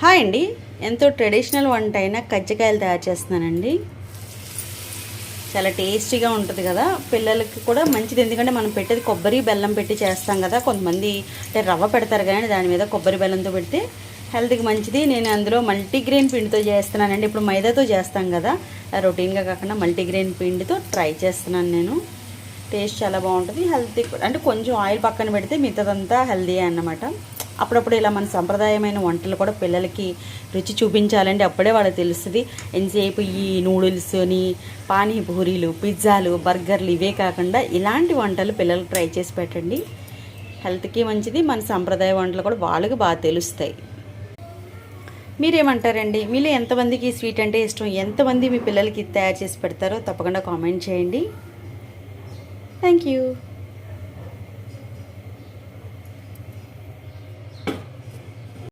Hi అండి. ఎంతో traditional వంట అయిన కజ్జికాయలు తయారు చేస్తున్నానండి. చాలా టేస్టీగా ఉంటుంది కదా, పిల్లలకి కూడా మంచిది. ఎందుకంటే మనం పెట్టేది కొబ్బరి బెల్లం పెట్టి చేస్తాం కదా. కొంతమంది అంటే రవ్వ పెడతారు కానీ దాని మీద కొబ్బరి బెల్లంతో పెడితే హెల్త్కి మంచిది. నేను అందులో మల్టీగ్రెయిన్ పిండితో చేస్తున్నానండి. ఇప్పుడు మైదాతో చేస్తాం కదా, రొటీన్గా కాకుండా మల్టీగ్రెయిన్ పిండితో ట్రై చేస్తున్నాను నేను. టేస్ట్ చాలా బాగుంటుంది, హెల్తీ. అంటే కొంచెం ఆయిల్ పక్కన పెడితే మిగతాదంతా హెల్తీ అన్నమాట. అప్పుడప్పుడు ఇలా మన సంప్రదాయమైన వంటలు కూడా పిల్లలకి రుచి చూపించాలంటే అప్పుడే వాళ్ళకి తెలుస్తుంది. ఎంతసేపు ఈ నూడిల్స్ని, పానీపూరీలు, పిజ్జాలు, బర్గర్లు ఇవే కాకుండా ఇలాంటి వంటలు పిల్లలకు ట్రై చేసి పెట్టండి. హెల్త్కి మంచిది, మన సంప్రదాయ వంటలు కూడా వాళ్ళకి బాగా తెలుస్తాయి. మీరేమంటారండి? మీలో ఎంతమందికి స్వీట్ అంటే ఇష్టం? ఎంతమంది మీ పిల్లలకి తయారు చేసి పెడతారో తప్పకుండా కామెంట్ చేయండి. Thank you.